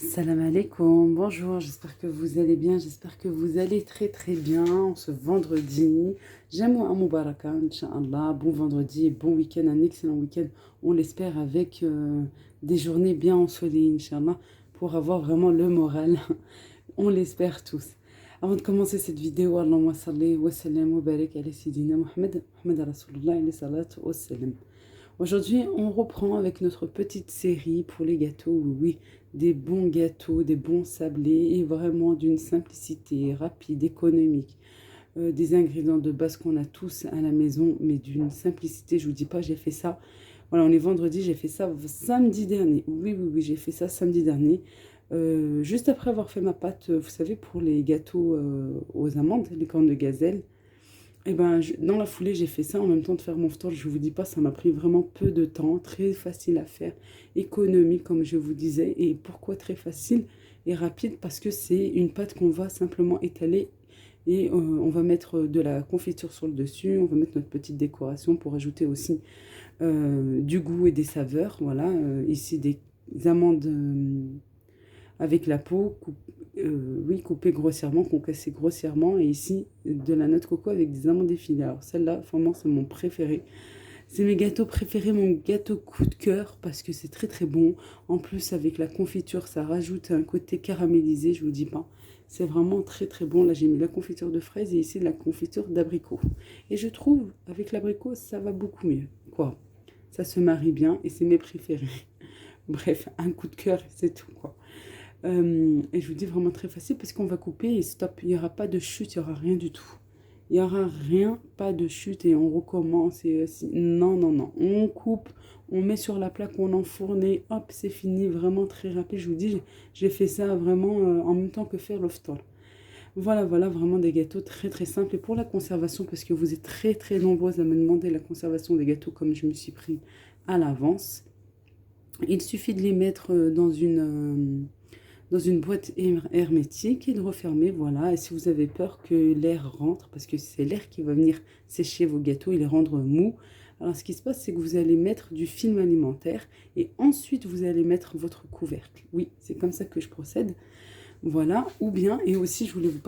Salam alaikum, bonjour, j'espère que vous allez bien, j'espère que vous allez très bien en ce vendredi. Jamoua Mubaraka, Inch'Allah, bon vendredi et bon week-end, un excellent week-end, on l'espère avec des journées bien ensoleillées, Inch'Allah, pour avoir vraiment le moral, on l'espère tous. Avant de commencer cette vidéo, Allahumma salli wa sallam wa barik ala Sayyidina Muhammad, Muhammad Rasulullah alayhi salatu wa salam. Aujourd'hui, on reprend avec notre petite série pour les gâteaux. Oui, oui, des bons gâteaux, des bons sablés et vraiment d'une simplicité rapide, économique. Des ingrédients de base qu'on a tous à la maison, mais d'une simplicité. Je vous dis pas, j'ai fait ça. Voilà, on est vendredi, j'ai fait ça samedi dernier. Oui, oui, oui, j'ai fait ça samedi dernier. Juste après avoir fait ma pâte, vous savez, pour les gâteaux aux amandes, les cornes de gazelle. Et ben, dans la foulée, j'ai fait ça en même temps de faire mon ftour. Je vous dis pas, ça m'a pris vraiment peu de temps, très facile à faire, économique comme je vous disais. Et pourquoi très facile et rapide? Parce que c'est une pâte qu'on va simplement étaler et on va mettre de la confiture sur le dessus. On va mettre notre petite décoration pour ajouter aussi du goût et des saveurs. Voilà, ici des amandes avec la peau, oui, coupée grossièrement, concassée grossièrement, et ici de la noix de coco avec des amandes effilées. Alors celle-là, vraiment, c'est mon préféré. C'est mes gâteaux préférés, mon gâteau coup de cœur, parce que c'est très bon. En plus, avec la confiture, ça rajoute un côté caramélisé, je vous dis pas. C'est vraiment très bon. Là, j'ai mis la confiture de fraises et ici la confiture d'abricot. Et je trouve, avec l'abricot, ça va beaucoup mieux. Quoi? Ça se marie bien et c'est mes préférés. Bref, un coup de cœur, c'est tout, quoi. Et je vous dis vraiment très facile parce qu'on va couper et stop. Il n'y aura pas de chute, il n'y aura rien du tout. Il n'y aura rien, pas de chute et on recommence. Non, non, non. On coupe, on met sur la plaque, on enfourne et hop, c'est fini. Vraiment très rapide. Je vous dis, j'ai fait ça vraiment en même temps que faire l'oftor. Voilà, voilà, vraiment des gâteaux très simples. Et pour la conservation, parce que vous êtes très nombreuses à me demander la conservation des gâteaux comme je me suis pris à l'avance, il suffit de les mettre dans une boîte hermétique et de refermer, voilà. Et si vous avez peur que l'air rentre, parce que c'est l'air qui va venir sécher vos gâteaux et les rendre mous, alors ce qui se passe, c'est que vous allez mettre du film alimentaire et ensuite vous allez mettre votre couvercle. Oui, c'est comme ça que je procède. Voilà, ou bien, et aussi je voulais vous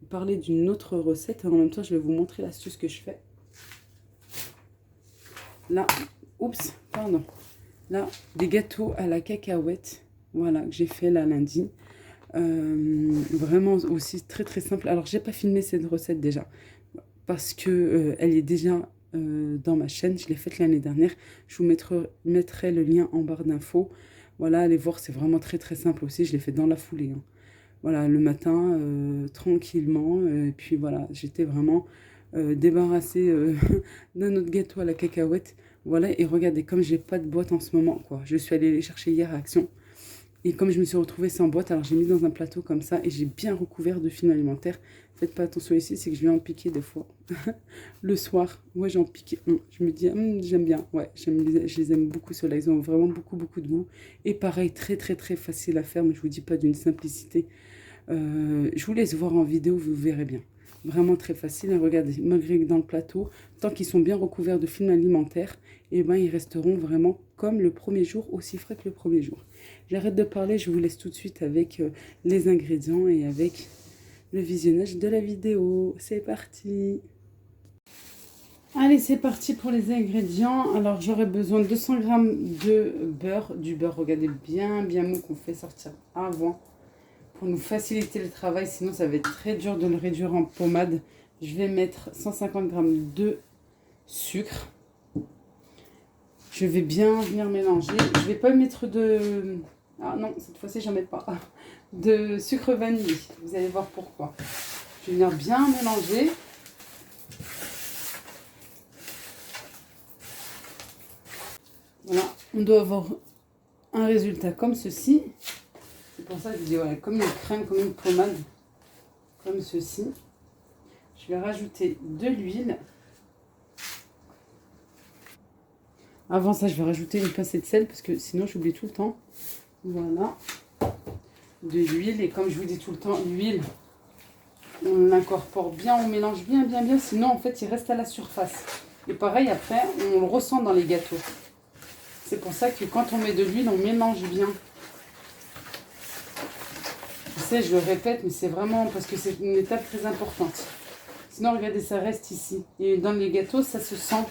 parler d'une autre recette, en même temps je vais vous montrer l'astuce que je fais. Là, oups, pardon. Là, des gâteaux à la cacahuète, voilà, que j'ai fait là lundi. Vraiment aussi très simple. Alors, j'ai pas filmé cette recette déjà, parce que elle est déjà dans ma chaîne. Je l'ai faite l'année dernière. Je vous mettrai le lien en barre d'infos. Voilà, allez voir, c'est vraiment très simple aussi. Je l'ai fait dans la foulée, hein. Voilà, le matin, tranquillement. Et puis voilà, j'étais vraiment débarrassée d'un autre gâteau à la cacahuète. Voilà, et regardez, comme j'ai pas de boîte en ce moment, quoi. Je suis allée les chercher hier à Action. Et comme je me suis retrouvée sans boîte, alors j'ai mis dans un plateau comme ça et j'ai bien recouvert de film alimentaire. Faites pas attention ici, c'est que je vais en piquer des fois. Le soir, ouais, j'en pique un. Je me dis, j'aime bien. Ouais, je les aime beaucoup ceux-là. Ils ont vraiment beaucoup de goût. Et pareil, très facile à faire, mais je vous dis pas d'une simplicité. Je vous laisse voir en vidéo, vous verrez bien. Vraiment très facile. Et regardez, malgré que dans le plateau, tant qu'ils sont bien recouverts de film alimentaire, et ben, ils resteront vraiment comme le premier jour, aussi frais que le premier jour. J'arrête de parler, je vous laisse tout de suite avec les ingrédients et avec le visionnage de la vidéo. C'est parti! Allez, c'est parti pour les ingrédients. Alors, j'aurai besoin de 200 g de beurre. Du beurre, regardez, bien mou qu'on fait sortir avant pour nous faciliter le travail. Sinon, ça va être très dur de le réduire en pommade. Je vais mettre 150 g de sucre. Je vais bien venir mélanger. Je vais pas mettre de... Ah non, cette fois-ci, j'en mets pas. De sucre vanille. Vous allez voir pourquoi. Je vais venir bien mélanger. Voilà, on doit avoir un résultat comme ceci. C'est pour ça que je dis, ouais, comme une crème, comme une pommade, comme ceci. Je vais rajouter de l'huile. Avant ça, je vais rajouter une pincée de sel parce que sinon, j'oublie tout le temps. Voilà, de l'huile. Et comme je vous dis tout le temps, l'huile, on l'incorpore bien, on mélange bien. Sinon, en fait, il reste à la surface. Et pareil, après, on le ressent dans les gâteaux. C'est pour ça que quand on met de l'huile, on mélange bien. sais, je le répète, mais c'est vraiment parce que c'est une étape très importante. Sinon, regardez, ça reste ici. Et dans les gâteaux, ça se sent.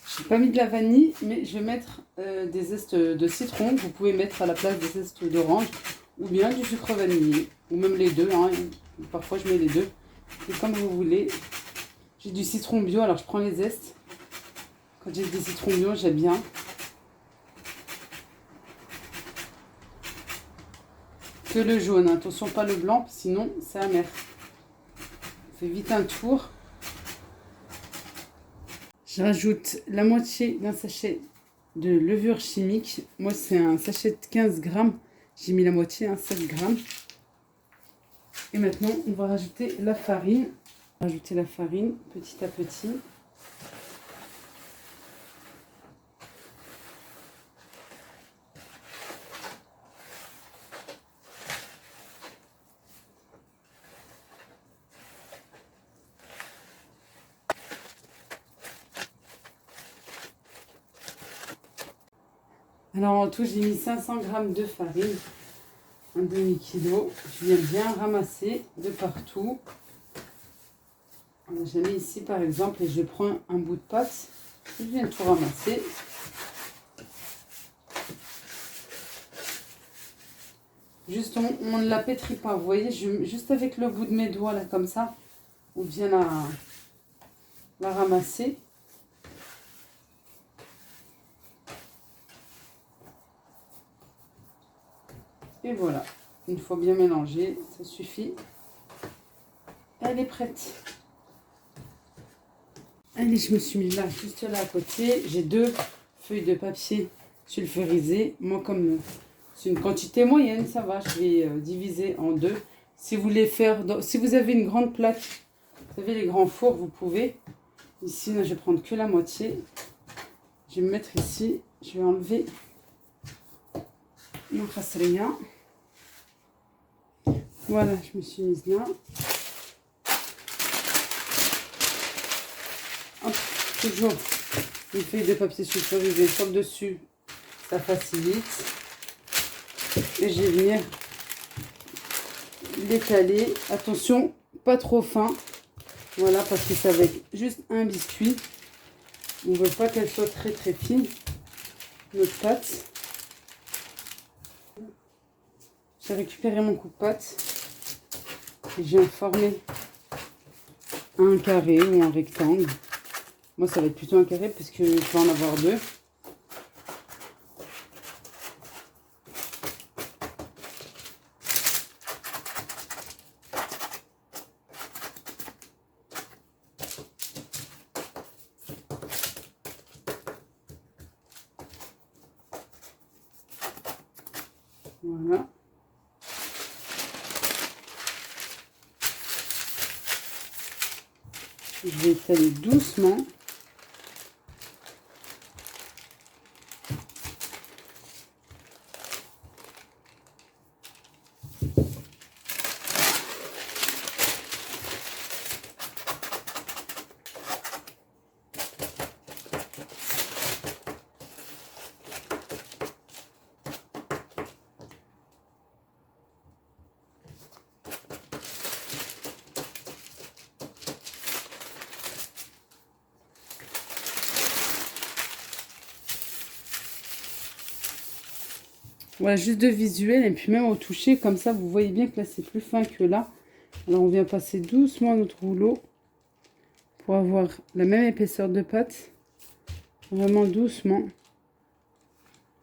Je n'ai pas mis de la vanille, mais je vais mettre des zestes de citron. Vous pouvez mettre à la place des zestes d'orange ou bien du sucre vanillé. Ou même les deux. Hein. Parfois, je mets les deux. C'est comme vous voulez. J'ai du citron bio, alors je prends les zestes. Quand j'ai des citrons bio, j'aime bien. Que le jaune, attention pas le blanc, sinon c'est amer. On fait vite un tour. Je rajoute la moitié d'un sachet de levure chimique. Moi c'est un sachet de 15 grammes. J'ai mis la moitié, 7 grammes. Et maintenant on va rajouter la farine. Rajouter la farine petit à petit. Alors en tout, j'ai mis 500 g de farine, un demi-kilo. Je viens bien ramasser de partout. J'ai mis ici par exemple et je prends un bout de pâte. Je viens tout ramasser. Juste, on ne la pétrit pas, vous voyez, juste avec le bout de mes doigts là comme ça, on vient la ramasser. Et voilà, une fois bien mélangée, ça suffit. Elle est prête. Allez, je me suis mis là, juste là à côté. J'ai 2 feuilles de papier sulfurisées. Moi, comme c'est une quantité moyenne, ça va. Je vais diviser en 2. Si vous voulez faire, si vous avez une grande plaque, vous savez les grands fours, vous pouvez. Ici, là, je vais prendre que la moitié. Je vais me mettre ici. Je vais enlever mon rien. Voilà, je me suis mise là. Hop, toujours une feuille de papier sulfurisé sur le dessus, ça facilite. Et je vais venir l'étaler. Attention, pas trop fin. Voilà, parce que ça va être juste un biscuit. On ne veut pas qu'elle soit très très fine, notre pâte. J'ai récupéré mon coupe-pâte. Et j'ai formé un carré ou un rectangle. Moi, ça va être plutôt un carré parce que je vais en avoir 2. Voilà. Je vais étaler doucement. Voilà, juste de visuel et puis même au toucher, comme ça, vous voyez bien que là, c'est plus fin que là. Alors, on vient passer doucement notre rouleau pour avoir la même épaisseur de pâte. Vraiment doucement.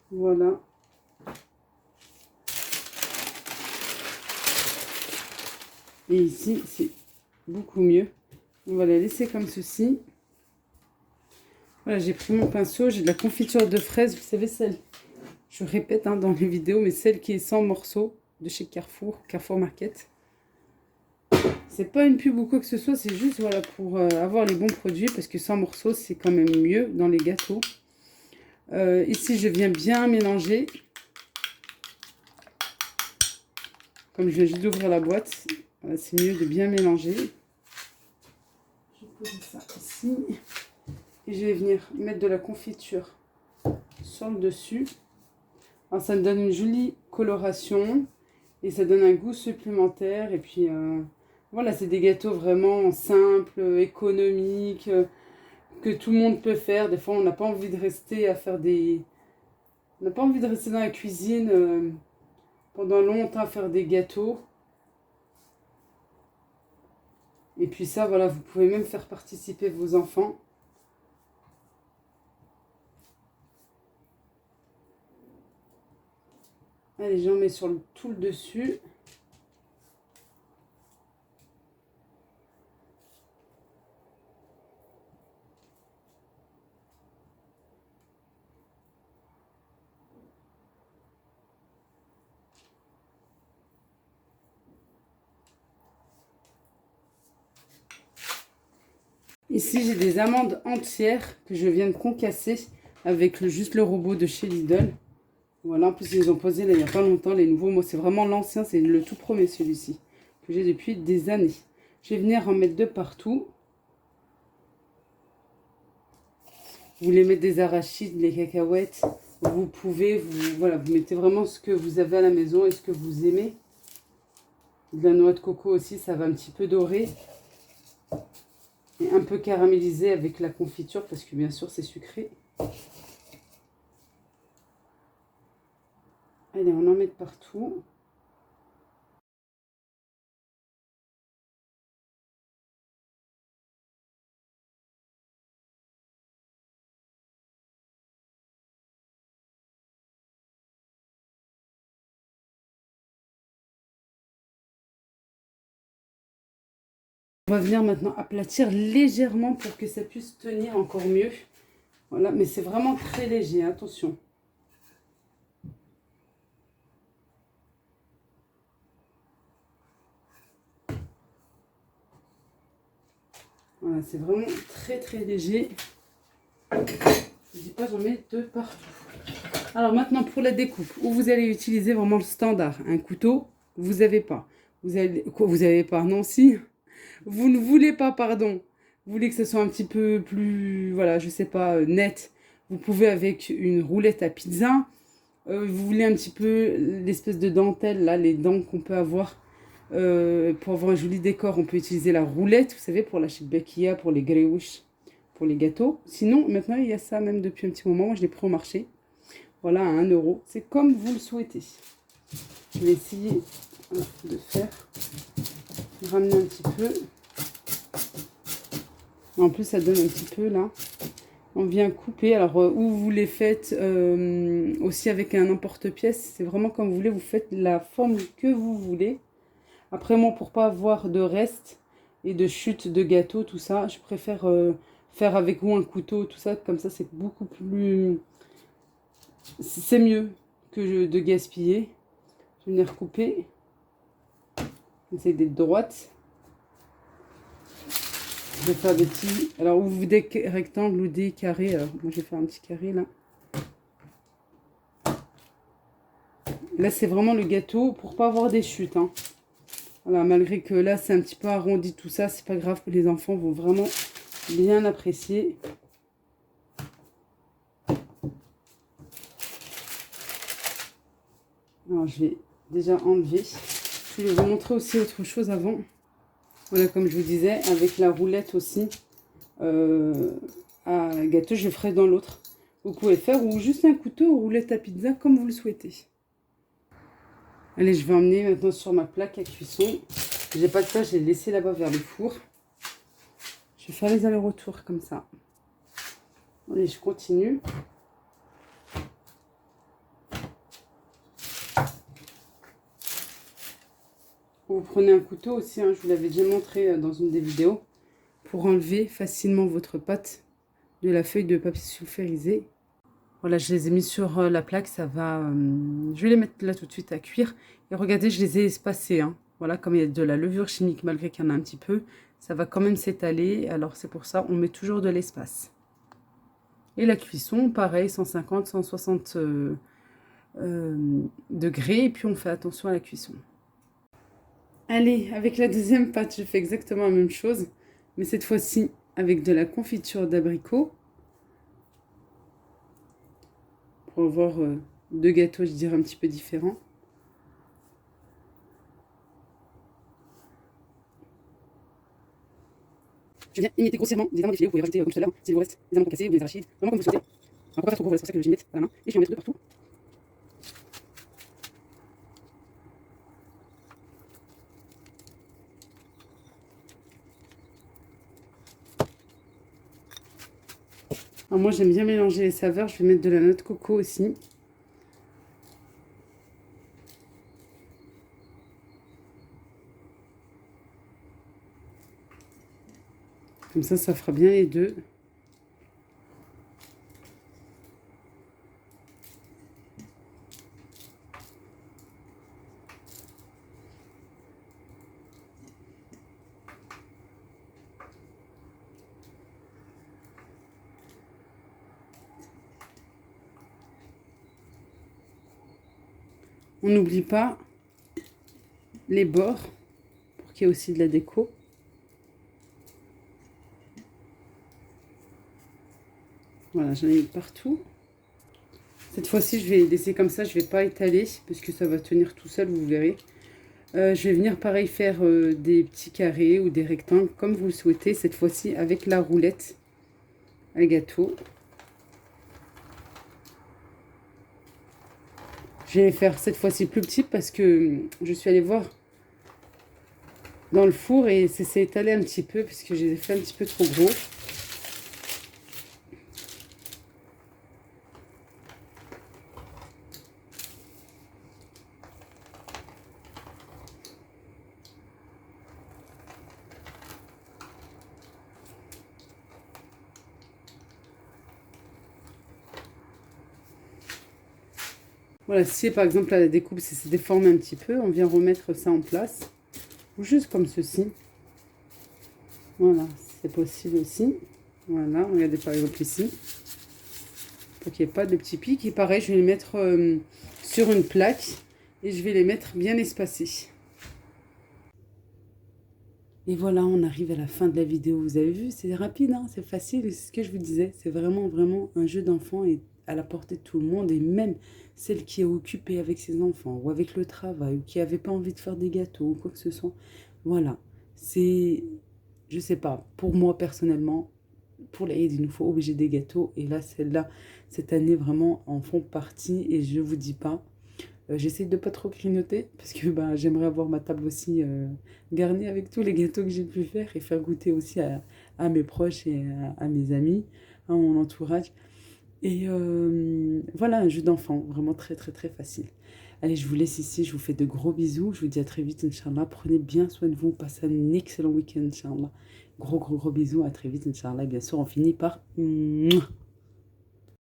Voilà. Et ici, c'est beaucoup mieux. On va la laisser comme ceci. Voilà, j'ai pris mon pinceau, j'ai de la confiture de fraises, vous savez celle, je répète dans les vidéos, mais celle qui est sans morceaux de chez Carrefour, Carrefour Market. C'est pas une pub ou quoi que ce soit, c'est juste voilà pour avoir les bons produits, parce que sans morceaux, c'est quand même mieux dans les gâteaux. Ici, je viens bien mélanger. Comme je viens juste d'ouvrir la boîte, c'est mieux de bien mélanger. Je vais poser ça ici. Et je vais venir mettre de la confiture sur le dessus. Alors ça me donne une jolie coloration. Et ça donne un goût supplémentaire. Et puis voilà, c'est des gâteaux vraiment simples, économiques, que tout le monde peut faire. Des fois, on n'a pas envie de rester à faire des... On n'a pas envie de rester dans la cuisine pendant longtemps à faire des gâteaux. Et puis ça, voilà, vous pouvez même faire participer vos enfants. Allez, j'en mets sur tout le dessus. Ici, j'ai des amandes entières que je viens de concasser avec juste le robot de chez Lidl. Voilà, en plus, ils ont posé là, il n'y a pas longtemps les nouveaux. Moi, c'est vraiment l'ancien, c'est le tout premier celui-ci que j'ai depuis des années. Je vais venir en mettre de partout. Vous voulez mettre des arachides, des cacahuètes, vous pouvez, voilà, vous mettez vraiment ce que vous avez à la maison et ce que vous aimez. De la noix de coco aussi, ça va un petit peu dorer. Et un peu caramélisé avec la confiture parce que bien sûr c'est sucré. Allez, on en met de partout. On va venir maintenant aplatir légèrement pour que ça puisse tenir encore mieux. Voilà, mais c'est vraiment très léger, attention. Voilà, c'est vraiment très très léger. Je dis pas, j'en mets de partout. Alors maintenant pour la découpe, où vous allez utiliser vraiment le standard. Un couteau, vous n'avez pas. Vous avez pas, non si. Vous ne voulez pas, pardon. Vous voulez que ce soit un petit peu plus, voilà, je sais pas, net. Vous pouvez avec une roulette à pizza. Vous voulez un petit peu l'espèce de dentelle, là, les dents qu'on peut avoir. Pour avoir un joli décor, on peut utiliser la roulette, vous savez, pour la shikbakia, pour les grewush, pour les gâteaux. Sinon, maintenant, il y a ça même depuis un petit moment. Moi, je l'ai pris au marché. Voilà, à 1 €. C'est comme vous le souhaitez. Je vais essayer de faire, ramener un petit peu. En plus, ça donne un petit peu là. On vient couper. Alors, ou vous les faites aussi avec un emporte-pièce. C'est vraiment comme vous voulez. Vous faites la forme que vous voulez. Après, moi, pour pas avoir de restes et de chute de gâteau, tout ça, je préfère faire avec vous un couteau, tout ça. Comme ça, c'est beaucoup plus... C'est mieux que de gaspiller. Je vais venir couper. J'essaie d'être droite. Je vais faire des petits... Alors, ou des rectangles ou des carrés. Alors, moi, je vais faire un petit carré, là. Là, c'est vraiment le gâteau pour pas avoir des chutes. Hein. Voilà, malgré que là, c'est un petit peu arrondi, tout ça. C'est pas grave, que les enfants vont vraiment bien apprécier. Alors, je vais déjà enlever. Je vais vous montrer aussi autre chose avant. Voilà, comme je vous disais, avec la roulette aussi, à gâteau, je ferai dans l'autre. Vous pouvez faire ou juste un couteau ou roulette à pizza, comme vous le souhaitez. Allez, je vais emmener maintenant sur ma plaque à cuisson. J'ai pas de place, j'ai laissé là-bas vers le four. Je vais faire les allers-retours comme ça. Allez, je continue. Vous prenez un couteau aussi, hein, je vous l'avais déjà montré dans une des vidéos, pour enlever facilement votre pâte de la feuille de papier sulfurisé. Voilà, je les ai mis sur la plaque, ça va... je vais les mettre là tout de suite à cuire. Et regardez, je les ai espacés. Hein. Voilà, comme il y a de la levure chimique, malgré qu'il y en a un petit peu, ça va quand même s'étaler. Alors c'est pour ça, on met toujours de l'espace. Et la cuisson, pareil, 150, 160 degrés. Et puis on fait attention à la cuisson. Allez, avec la deuxième pâte, je fais exactement la même chose, mais cette fois-ci avec de la confiture d'abricot pour avoir deux gâteaux, je dirais, un petit peu différents. Je viens imiter grossièrement des amandes défilées. Vous pouvez rajouter, comme tout à l'heure, s'il vous reste des amandes concassées ou des arachides, vraiment comme vous souhaitez. On va pas faire trop gros, voilà, c'est pour ça que je les mets à la main. Et je vais en mettre deux partout. Alors moi, j'aime bien mélanger les saveurs. Je vais mettre de la noix de coco aussi. Comme ça fera bien les deux. On n'oublie pas les bords pour qu'il y ait aussi de la déco. Voilà, j'en ai mis partout. Cette fois-ci, je vais laisser comme ça, je ne vais pas étaler parce que ça va tenir tout seul, vous verrez. Je vais venir pareil faire des petits carrés ou des rectangles comme vous le souhaitez. Cette fois-ci avec la roulette à gâteau. Je vais faire cette fois-ci plus petit parce que je suis allée voir dans le four et ça s'est étalé un petit peu puisque j'ai fait un petit peu trop gros. Voilà, si par exemple à la découpe, ça s'est déformé un petit peu, on vient remettre ça en place. Ou juste comme ceci. Voilà, c'est possible aussi. Voilà, regardez par exemple ici. Pour qu'il n'y ait pas de petits pics. Et pareil, je vais les mettre sur une plaque. Et je vais les mettre bien espacés. Et voilà, on arrive à la fin de la vidéo. Vous avez vu, c'est rapide, hein, c'est facile. C'est ce que je vous disais. C'est vraiment, vraiment un jeu d'enfant et à la portée de tout le monde. Et même celle qui est occupée avec ses enfants ou avec le travail ou qui n'avait pas envie de faire des gâteaux ou quoi que ce soit. Voilà, c'est, je sais pas, pour moi personnellement, pour l'Aïd, il nous faut obliger des gâteaux. Et là, celle-là, cette année, vraiment, en font partie. Et je vous dis pas. J'essaie de pas trop grignoter parce que bah, j'aimerais avoir ma table aussi garnie avec tous les gâteaux que j'ai pu faire et faire goûter aussi à mes proches et à mes amis, à mon entourage. Et voilà, un jeu d'enfant, vraiment très très très facile. Allez, je vous laisse ici, je vous fais de gros bisous. Je vous dis à très vite, Inch'Allah. Prenez bien soin de vous, passez un excellent week-end, Inch'Allah. Gros gros gros bisous, à très vite, Inch'Allah. Et bien sûr, on finit par...